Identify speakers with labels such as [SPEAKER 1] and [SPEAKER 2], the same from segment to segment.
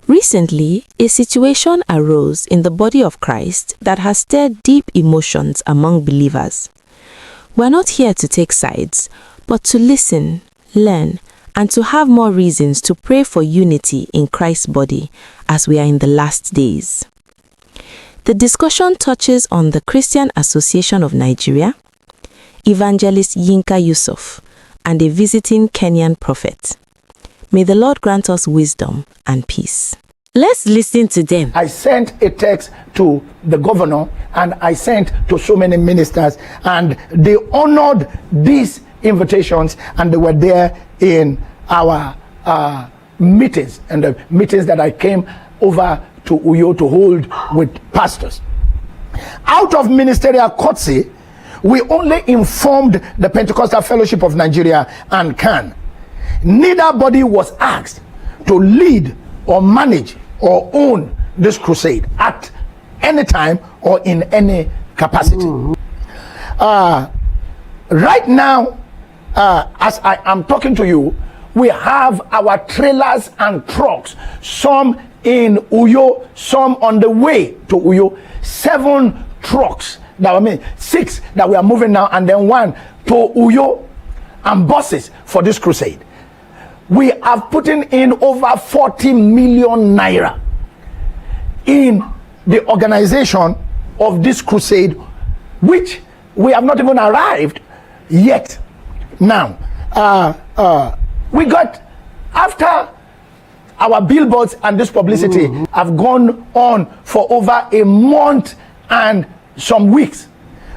[SPEAKER 1] Recently, a situation arose in the body of Christ that has stirred deep emotions among believers. We're not here to take sides, but to listen, learn, and to have more reasons to pray for unity in Christ's body as we are in the last days. The discussion touches on the Christian Association of Nigeria, Evangelist Yinka Yusuf, and a visiting Kenyan prophet. May the Lord grant us wisdom and peace. Let's listen to them.
[SPEAKER 2] I sent a text to the governor and I sent to so many ministers, and they honored these invitations and they were there in our meetings, and the meetings that I came over to Uyo to hold with pastors. Out of ministerial courtesy, we only informed the Pentecostal Fellowship of Nigeria and CAN. Neither body was asked to lead or manage or own this crusade at any time or in any capacity. Right now, as I am talking to you, we have our trailers and trucks, some in Uyo, some on the way to Uyo, 7 trucks, 6 that we are moving now, and then 1 to Uyo, and buses for this crusade. We have put in over 40 million naira in the organization of this crusade, which we have not even arrived yet. Now, we got, after our billboards and this publicity have gone on for over a month and some weeks,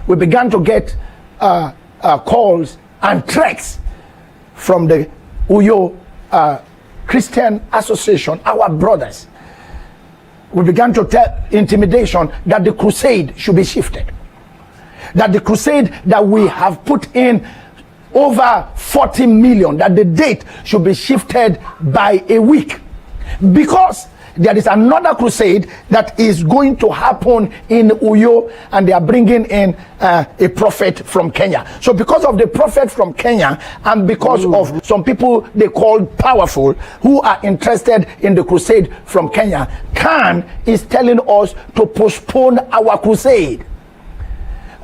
[SPEAKER 2] we began to get calls and threats from the Uyo Christian Association, our brothers. We began to tell intimidation that the crusade should be shifted, that the crusade that we have put in over 40 million, that the date should be shifted by a week, because there is another crusade that is going to happen in Uyo, and they are bringing in a prophet from Kenya. So because of the prophet from Kenya, and because of some people they call powerful who are interested in the crusade from Kenya, CAN is telling us to postpone our crusade,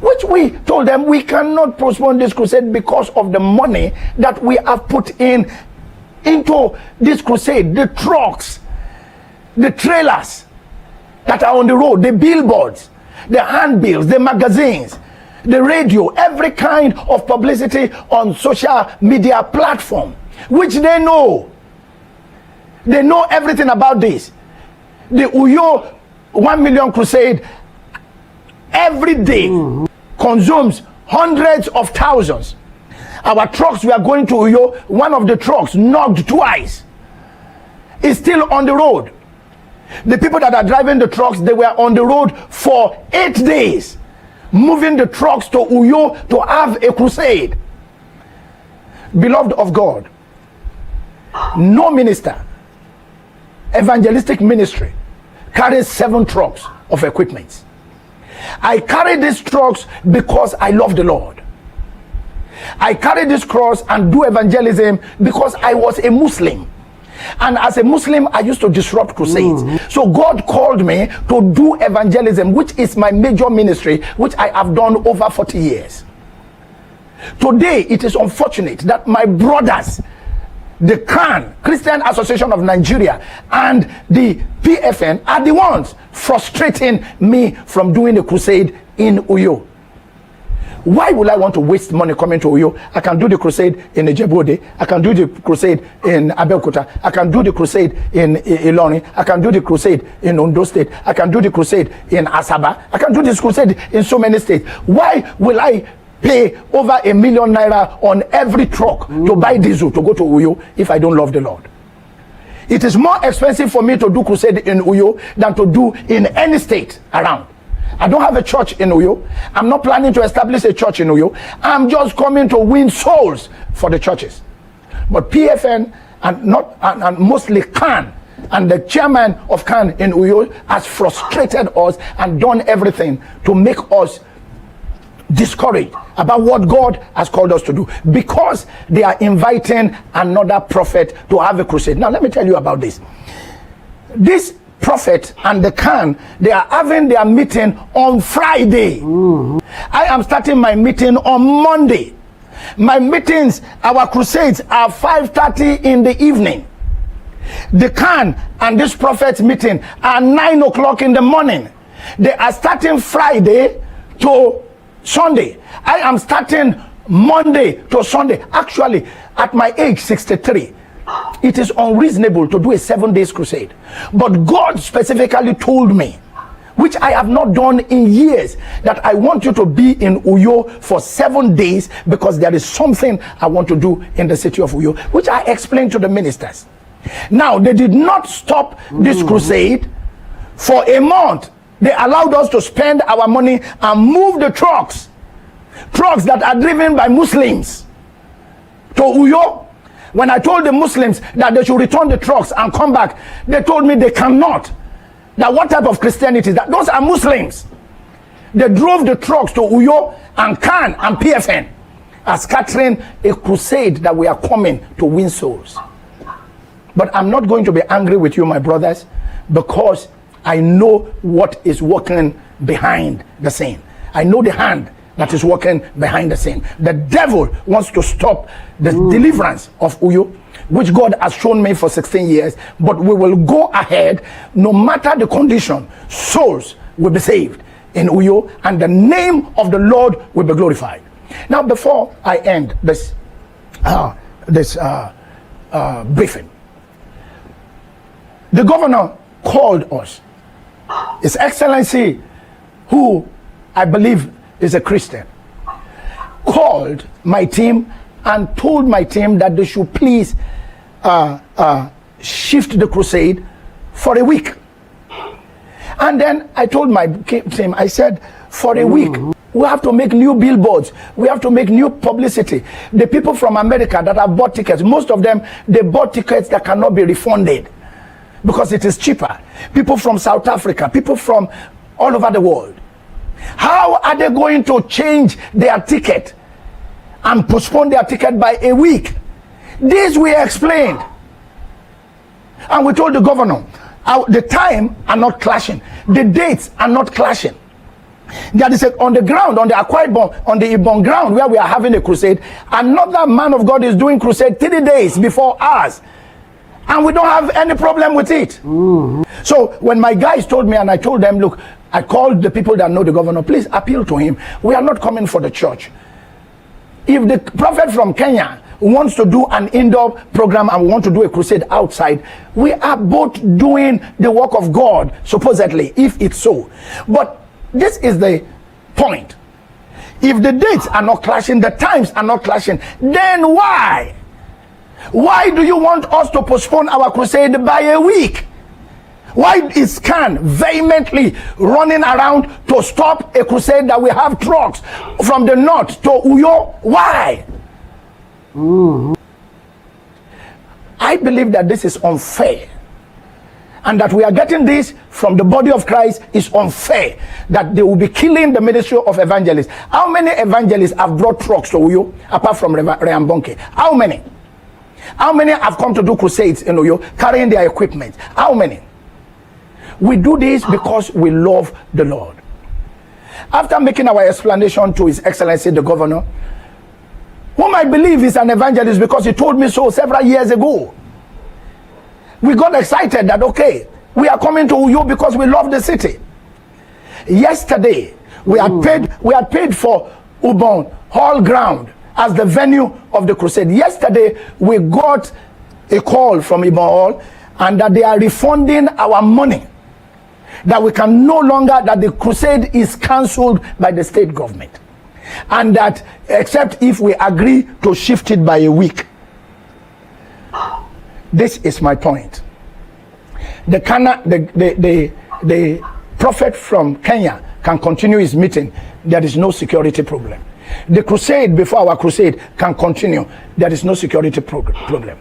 [SPEAKER 2] which we told them we cannot postpone this crusade because of the money that we have put into this crusade, the trucks, the trailers that are on the road, the billboards, the handbills, the magazines, the radio, every kind of publicity on social media platform, which they know. They know everything about this. The Uyo 1 million crusade every day consumes hundreds of thousands. Our trucks, we are going to Uyo, one of the trucks knocked twice. It's still on the road. The people that are driving the trucks, they were on the road for 8 days, moving the trucks to Uyo to have a crusade. Beloved of God, no minister, evangelistic ministry, carries 7 trucks of equipment. I carry these trucks because I love the Lord. I carry this cross and do evangelism because I was a Muslim. And as a Muslim, I used to disrupt crusades. So God called me to do evangelism, which is my major ministry, which I have done over 40 years. Today, it is unfortunate that my brothers, the CAN, Christian Association of Nigeria, and the PFN are the ones frustrating me from doing the crusade in Uyo. Why would I want to waste money coming to Uyo? I can do the crusade in Ijebode. I can do the crusade in Abeokuta. I can do the crusade in Ilorin. I can do the crusade in Ondo State. I can do the crusade in Asaba. I can do this crusade in so many states. Why will I pay over 1 million naira on every truck to buy diesel to go to Uyo if I don't love the Lord? It is more expensive for me to do crusade in Uyo than to do in any state around. I don't have a church in Uyo. I'm not planning to establish a church in Uyo. I'm just coming to win souls for the churches. But PFN and mostly CAN and the chairman of CAN in Uyo has frustrated us and done everything to make us discouraged about what God has called us to do, because they are inviting another prophet to have a crusade. Now let me tell you about this. this prophet and the Khan, they are having their meeting on Friday. I am starting my meeting on Monday. My meetings, our crusades are 5:30 in the evening. The Khan and this prophet's meeting are 9 o'clock in the morning. They are starting Friday to Sunday. I am starting Monday to Sunday. Actually, at my age 63, it is unreasonable to do a 7-day crusade. But God specifically told me, which I have not done in years, that I want you to be in Uyo for 7 days because there is something I want to do in the city of Uyo, which I explained to the ministers. Now, they did not stop this crusade for a month. They allowed us to spend our money and move the trucks that are driven by Muslims to Uyo. When I told the Muslims that they should return the trucks and come back, they told me they cannot. That what type of Christianity is that? Those are Muslims. They drove the trucks to Uyo and Khan and PFN as scattering a crusade that we are coming to win souls. But I'm not going to be angry with you, my brothers, because I know what is working behind the scene. I know the hand that is working behind the scene. The devil wants to stop the deliverance of Uyo, which God has shown me for 16 years. But we will go ahead, no matter the condition. Souls will be saved in Uyo, and the name of the Lord will be glorified. Now, before I end this briefing, the governor called us. His Excellency, who I believe is a Christian, called my team and told my team that they should please shift the crusade for a week. And then I told my team, I said, for a week, we have to make new billboards. We have to make new publicity. The people from America that have bought tickets, most of them, they bought tickets that cannot be refunded because it is cheaper. People from South Africa, people from all over the world. How are they going to change their ticket and postpone their ticket by a week? This we explained. And we told the governor, the time are not clashing. The dates are not clashing. There is on the ground, on the Akwa Ibom, on the Ibom ground where we are having a crusade, another man of God is doing crusade 3 days before us. And we don't have any problem with it. So when my guys told me, and I told them, look, I called the people that know the governor, please appeal to him. We are not coming for the church. If the prophet from Kenya wants to do an indoor program and we want to do a crusade outside, we are both doing the work of God, supposedly, if it's so. But this is the point. If the dates are not clashing, the times are not clashing, then why? Why do you want us to postpone our crusade by a week? Why is Khan vehemently running around to stop a crusade that we have trucks from the north to Uyo? Why? I believe that this is unfair. And that we are getting this from the body of Christ is unfair. That they will be killing the ministry of evangelists. How many evangelists have brought trucks to Uyo apart from Reambonke? How many? How many have come to do crusades in Uyo carrying their equipment? How many? We do this because we love the Lord. After making our explanation to His Excellency the Governor, whom I believe is an evangelist because he told me so several years ago, we got excited that, okay, we are coming to Uyo because we love the city. Yesterday, we had paid for Ubon Hall ground as the venue of the crusade. Yesterday, we got a call from Ibom Hall and that they are refunding our money. That we can no longer, that the crusade is cancelled by the state government. And that except if we agree to shift it by a week. This is my point. The prophet from Kenya can continue his meeting. There is no security problem. The crusade before our crusade can continue. There is no security problem.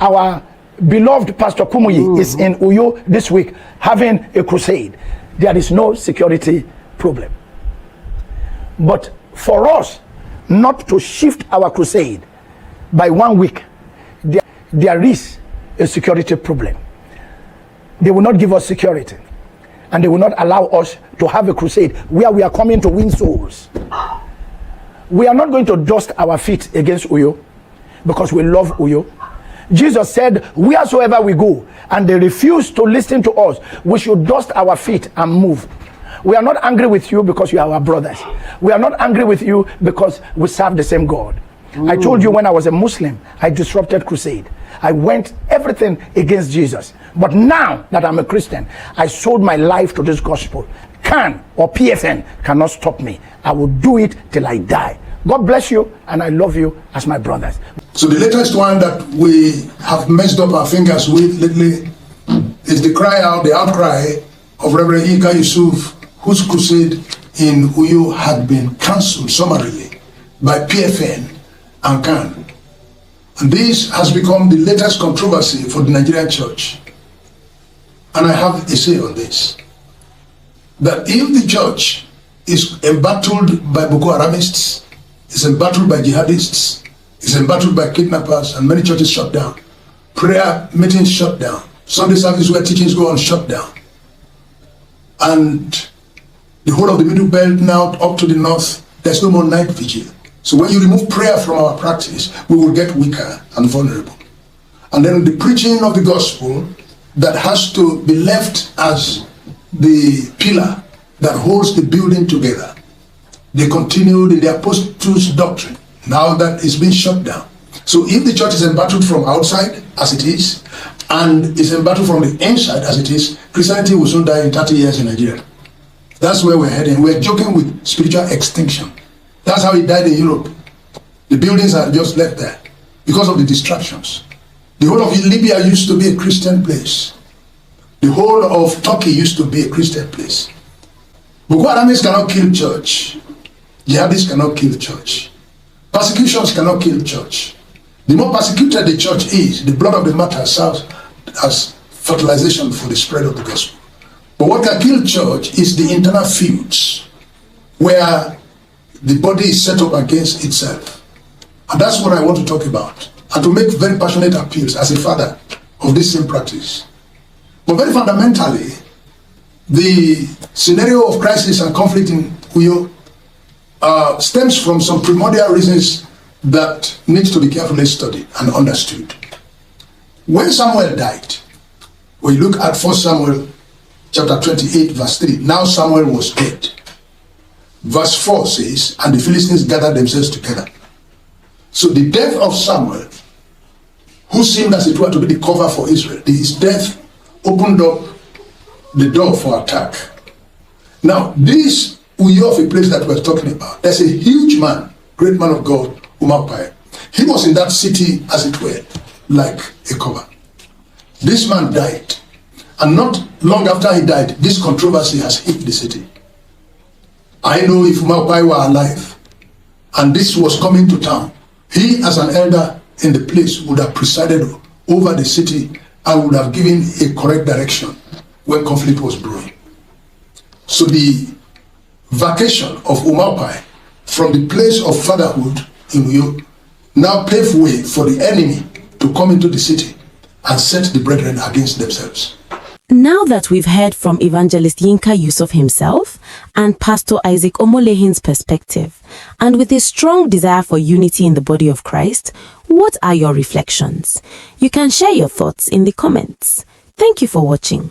[SPEAKER 2] Our beloved Pastor Kumuyi is in Uyo this week having a crusade. There is no security problem. But for us not to shift our crusade by 1 week, there is a security problem. they will not give us security. And they will not allow us to have a crusade where we are coming to win souls. We are not going to dust our feet against Uyo because we love Uyo. Jesus said, wheresoever we go, and they refuse to listen to us, we should dust our feet and move. We are not angry with you because you are our brothers. We are not angry with you because we serve the same God. I told you when I was a Muslim, I disrupted Crusade. I went everything against Jesus. But now that I'm a Christian, I sold my life to this gospel. Can or PFN cannot stop me. I will do it till I die. God bless you, and I love you as my brothers.
[SPEAKER 3] So the latest one that we have messed up our fingers with lately is the outcry of Reverend Yinka Yusuf, whose crusade in Uyo had been cancelled summarily by PFN and CAN. And this has become the latest controversy for the Nigerian church. And I have a say on this. That if the church is embattled by Boko Haramists, is embattled by jihadists, is embattled by kidnappers, and many churches shut down, prayer meetings shut down, Sunday service where teachings go on shut down, and the whole of the Middle Belt now up to the north, there's no more night vigil. So when you remove prayer from our practice, we will get weaker and vulnerable. And then the preaching of the gospel that has to be left as the pillar that holds the building together. They continued in their post-truth doctrine, now that it's been shut down. So if the church is embattled from outside, as it is, and is embattled from the inside, as it is, Christianity will soon die in 30 years in Nigeria. That's where we're heading. We're joking with spiritual extinction. That's how it died in Europe. The buildings are just left there because of the distractions. The whole of Libya used to be a Christian place. The whole of Turkey used to be a Christian place. Boko Haramists cannot kill church. Jihadists cannot kill church. Persecutions cannot kill church. The more persecuted the church is, the blood of the martyr serves as fertilization for the spread of the gospel. But what can kill church is the internal feuds where the body is set up against itself. And that's what I want to talk about. And to make very passionate appeals as a father of this same practice. But very fundamentally, the scenario of crisis and conflict in Uyo stems from some primordial reasons that need to be carefully studied and understood. When Samuel died, when you look at 1 Samuel chapter 28 verse 3, now Samuel was dead. Verse 4 says, and the Philistines gathered themselves together. So the death of Samuel, who seemed as it were to be the cover for Israel, his death opened up the door for attack. Now, this Uyo of a place that we're talking about, there's a huge man, great man of God, Umapai. He was in that city, as it were, like a cover. This man died. And not long after he died, this controversy has hit the city. I know if Umapai were alive, and this was coming to town, he as an elder in the place would have presided over the city and would have given a correct direction when conflict was brewing. So the vacation of Umapai from the place of fatherhood in Uyo now paved way for the enemy to come into the city and set the brethren against themselves.
[SPEAKER 1] Now that we've heard from Evangelist Yinka Yusuf himself and Pastor Isaac Omolehin's perspective, and with a strong desire for unity in the body of Christ, what are your reflections? You can share your thoughts in the comments. Thank you for watching.